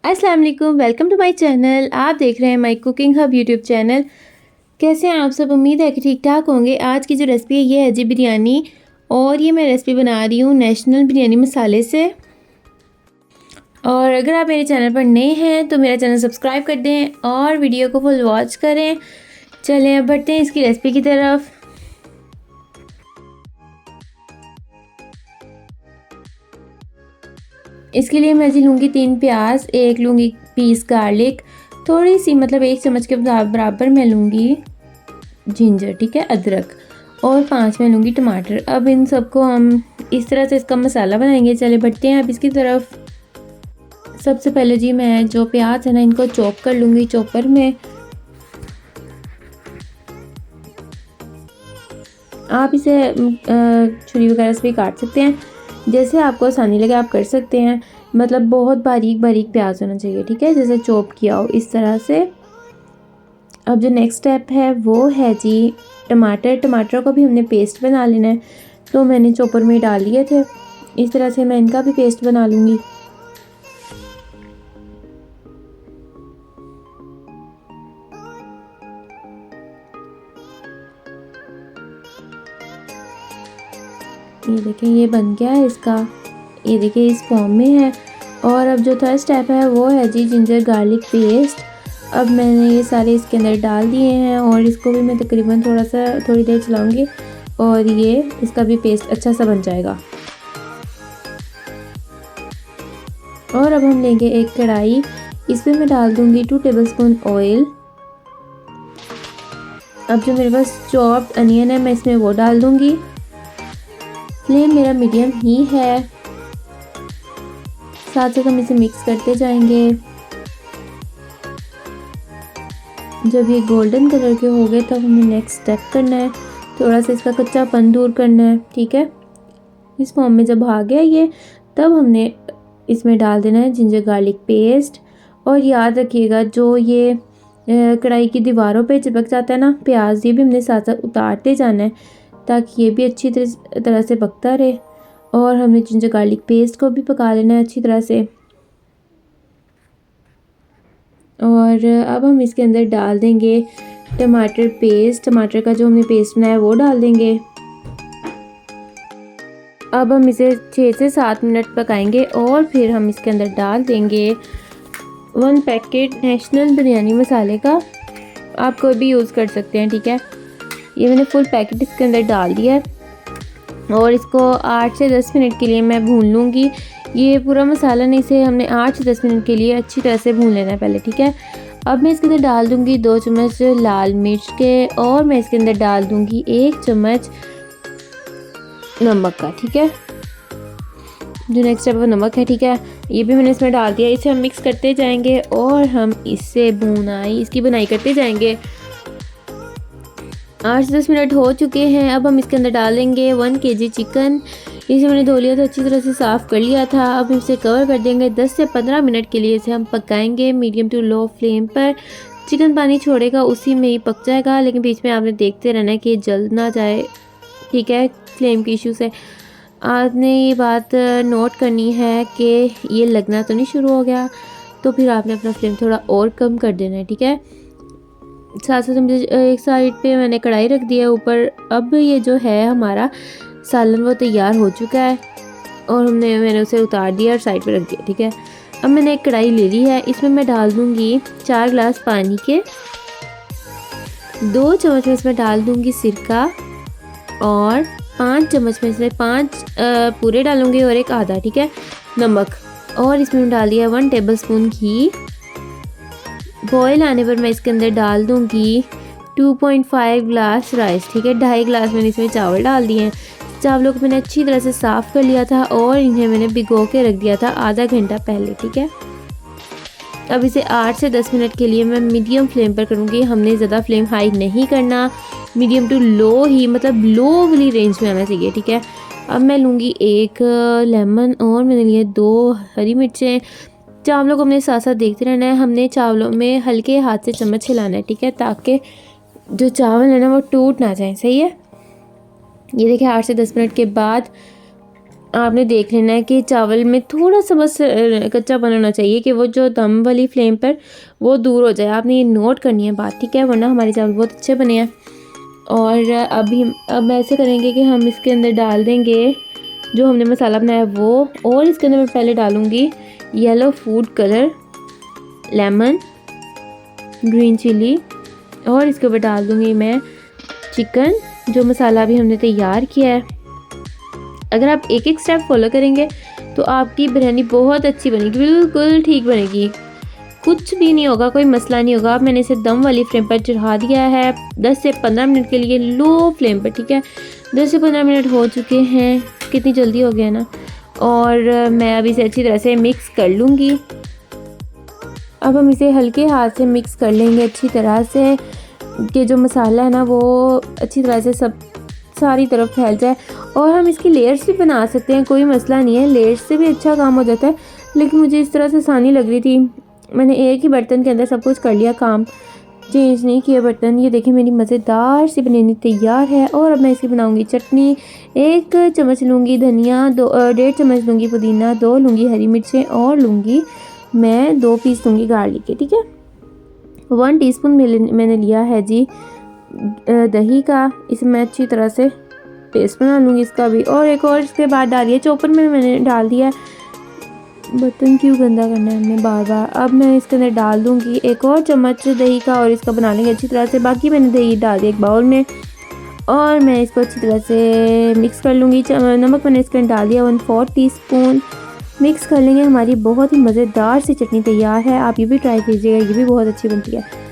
अस्सलाम वालेकुम, welcome to my channel. आप देख रहे हैं my cooking hub YouTube channel. कैसे हैं आप सब? उम्मीद है कि ठीक ठाक होंगे। आज की जो रेसिपी है ये है जी बिरयानी, और ये मैं रेसिपी बना रही हूँ नेशनल बिरयानी मसाले से। और अगर आप मेरे चैनल पर नए हैं तो मेरा चैनल सब्सक्राइब कर दें और वीडियो को फुल वॉच करें। चलें अब बढ़ते हैं इसकी रेसिपी की तरफ। इसके लिए मैं जी लूँगी 3 प्याज, एक लूँगी पीस गार्लिक, थोड़ी सी मतलब 1 चम्मच के बराबर मैं लूँगी जिंजर, ठीक है, अदरक, और 5 मैं लूँगी टमाटर। अब इन सबको हम इस तरह से इसका मसाला बनाएंगे। चले बढ़ते हैं अब इसकी तरफ। सबसे पहले जी मैं जो प्याज है ना इनको चॉप कर लूँगी चॉपर में। आप इसे छुरी वगैरह से भी काट सकते हैं, जैसे आपको आसानी लगे आप कर सकते हैं। मतलब बहुत बारीक बारीक प्याज होना चाहिए, ठीक है, जैसे चॉप किया हो इस तरह से। अब जो नेक्स्ट स्टेप है वो है जी टमाटर को भी हमने पेस्ट बना लेना है। तो मैंने चॉपर में डाल लिए थे, इस तरह से मैं इनका भी पेस्ट बना लूँगी। ये देखें ये बन गया है इसका, ये देखिए इस फॉर्म में है। और अब जो थर्ड स्टेप है वो है जी जिंजर गार्लिक पेस्ट। अब मैंने ये सारे इसके अंदर डाल दिए हैं और इसको भी मैं तकरीबन थोड़ी देर चलाऊंगी और ये इसका भी पेस्ट अच्छा सा बन जाएगा। और अब हम लेंगे एक कढ़ाई, इसमें मैं डाल दूंगी 2 टेबलस्पून ऑयल। अब जो मेरे पास चॉप्ड अनियन है मैं इसमें वो डाल दूंगी। फ्लेम मेरा मीडियम ही है, साथ साथ हम इसे मिक्स करते जाएंगे। जब ये गोल्डन कलर के हो गए तब हमें नेक्स्ट स्टेप करना है, थोड़ा सा इसका कच्चापन दूर करना है, ठीक है। इस फॉर्म में जब आ गया ये, तब हमने इसमें डाल देना है जिंजर गार्लिक पेस्ट। और याद रखिएगा जो ये कढ़ाई की दीवारों पे चिपक जाता है ना प्याज, ये भी हमने साथ साथ उतारते जाना है ताकि ये भी अच्छी तरह से पकता रहे। और हमने जिंजर गार्लिक पेस्ट को भी पका लेना है अच्छी तरह से। और अब हम इसके अंदर डाल देंगे टमाटर पेस्ट, टमाटर का जो हमने पेस्ट बनाया है वो डाल देंगे। अब हम इसे 6 से 7 मिनट पकाएंगे और फिर हम इसके अंदर डाल देंगे 1 पैकेट नेशनल बिरयानी मसाले का। आप कोई भी यूज़ कर सकते हैं, ठीक है। ये मैंने फुल पैकेट इसके अंदर डाल दिया है और इसको 8 से 10 मिनट के लिए मैं भून लूँगी। ये पूरा मसाला नहीं, इसे हमने 8 से 10 मिनट के लिए अच्छी तरह से भून लेना है पहले, ठीक है। अब मैं इसके अंदर डाल दूँगी 2 चम्मच लाल मिर्च के, और मैं इसके अंदर डाल दूँगी 1 चम्मच नमक का, ठीक है। जो नेक्स्ट स्टेप वो नमक है, ठीक है, ये भी मैंने इसमें डाल दिया। इसे हम मिक्स करते जाएंगे और हम इससे इसकी बुनाई करते जाएंगे। 8 से 10 मिनट हो चुके हैं। अब हम इसके अंदर डालेंगे 1 kg चिकन। इसे मैंने धो लिया था, अच्छी तरह से साफ़ कर लिया था। अब इसे कवर कर देंगे 10 से 15 मिनट के लिए। इसे हम पकाएंगे मीडियम टू लो फ्लेम पर। चिकन पानी छोड़ेगा, उसी में ही पक जाएगा, लेकिन बीच में आपने देखते रहना है कि जल ना जाए, ठीक है, फ्लेम के इशू से। आपने ये बात नोट करनी है कि ये लगना तो नहीं शुरू हो गया, तो फिर आपने अपना फ्लेम थोड़ा और कम कर देना है, ठीक है। साथ साथ मुझे एक साइड पे मैंने कढ़ाई रख दिया है ऊपर। अब ये जो है हमारा सालन वो तैयार हो चुका है और मैंने उसे उतार दिया और साइड पे रख दिया, ठीक है। अब मैंने एक कढ़ाई ले ली है, इसमें मैं डाल दूँगी 4 गिलास पानी के। 2 चम्मच में इसमें डाल दूँगी सिरका, और 5 चम्मच में इसमें 5 पूरे डालूँगी और 1 आधा, ठीक है, नमक। और इसमें डाल दिया 1 टेबलस्पून घी। बॉयल आने पर मैं इसके अंदर डाल दूँगी 2.5 गिलास राइस, ठीक है। 2.5 गिलास मैंने इसमें चावल डाल दिए हैं। चावलों को मैंने अच्छी तरह से साफ़ कर लिया था और इन्हें मैंने भिगो के रख दिया था आधा घंटा पहले, ठीक है। अब इसे 8 से 10 मिनट के लिए मैं मीडियम फ्लेम पर करूँगी। हमने ज़्यादा फ्लेम हाई नहीं करना, मीडियम टू लो ही, मतलब लो वाली रेंज में आना चाहिए, ठीक है। अब मैं लूँगी 1 लेमन और मैंने लिए 2 हरी मिर्चें। चावलों को हमने साथ साथ देखते रहना है। हमने चावलों में हल्के हाथ से चम्मच हिलाना है, ठीक है, ताकि जो चावल है ना वो टूट ना जाए, सही है। ये देखिए 8 से 10 मिनट के बाद आपने देख लेना है कि चावल में थोड़ा सा बस कच्चापन होना चाहिए कि वो जो दम वाली फ्लेम पर वो दूर हो जाए। आपने ये नोट करनी है बात, ठीक है, वरना हमारे चावल बहुत अच्छे बने हैं। और अब ऐसे करेंगे कि हम इसके अंदर डाल देंगे जो हमने मसाला बनाया वो, और इसके अंदर मैं पहले डालूँगी yellow food colour, lemon, green chilli, और इसके ऊपर डाल दूँगी मैं चिकन जो मसाला भी हमने तैयार किया है। अगर आप एक एक स्टेप फॉलो करेंगे तो आपकी बिरयानी बहुत अच्छी बनेगी, बिल्कुल ठीक बनेगी, कुछ भी नहीं होगा, कोई मसला नहीं होगा। मैंने इसे दम वाली फ्लेम पर चढ़ा दिया है 10 से 15 मिनट के लिए लो फ्लेम पर, ठीक है। 10 से 15 मिनट हो चुके हैं, कितनी जल्दी हो गया ना। और मैं अभी इसे अच्छी तरह से मिक्स कर लूँगी। अब हम इसे हल्के हाथ से मिक्स कर लेंगे अच्छी तरह से कि जो मसाला है ना वो अच्छी तरह से सब सारी तरफ फैल जाए। और हम इसकी लेयर्स भी बना सकते हैं, कोई मसला नहीं है, लेयर्स से भी अच्छा काम हो जाता है। लेकिन मुझे इस तरह से आसानी लग रही थी, मैंने एक ही बर्तन के अंदर सब कुछ कर लिया, काम चेंज नहीं किया बर्तन। ये देखिए मेरी मज़ेदार सी बिरयानी तैयार है। और अब मैं इसकी बनाऊंगी चटनी। 1 चम्मच लूँगी धनिया, 1.5 चम्मच लूँगी पुदीना, 2 लूँगी हरी मिर्चें, और लूँगी मैं 2 पीस लूँगी गार्लिक के, ठीक है। 1 टीस्पून मैंने लिया है जी दही का, इसे मैं अच्छी तरह से पेस्ट बना लूँगी इसका भी। और एक और इसके बाद डालिए चॉपर में मैंने डाल दिया, बर्तन क्यों गंदा करना है हमने बार बार। अब मैं इसके अंदर डाल दूँगी 1 और चम्मच दही का, और इसका बना लेंगे अच्छी तरह से। बाकी मैंने दही डाल दिया एक बाउल में, और मैं इसको अच्छी तरह से मिक्स कर लूँगी। नमक मैंने इसके अंदर डाल दिया 1/4 टीस्पून। मिक्स कर लेंगे, हमारी बहुत ही मज़ेदार सी चटनी तैयार है। आप ये भी ट्राई कीजिएगा, ये भी बहुत अच्छी बनती है।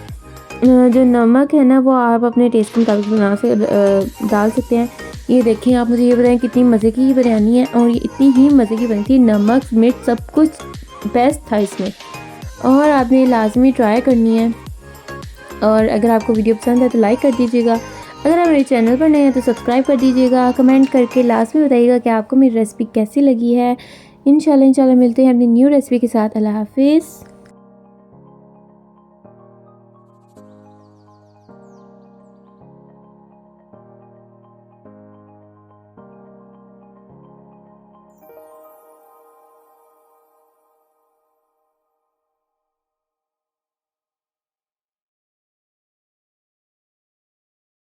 जो नमक है ना वो आप अपने टेस्ट के मुताबिक डाल सकते हैं। ये देखें, आप मुझे ये बताएं कितनी मज़े की बिरयानी है, और ये इतनी ही मज़े की बनी थी, नमक मिर्च सब कुछ बेस्ट था इसमें, और आपने लाजमी ट्राई करनी है। और अगर आपको वीडियो पसंद है तो लाइक कर दीजिएगा, अगर आप मेरे चैनल पर नए हैं तो सब्सक्राइब कर दीजिएगा। कमेंट करके लास्ट में बताइएगा कि आपको मेरी रेसिपी कैसी लगी है। इंशाल्लाह मिलते हैं अपनी न्यू रेसिपी के साथ। अल्लाह हाफिज़।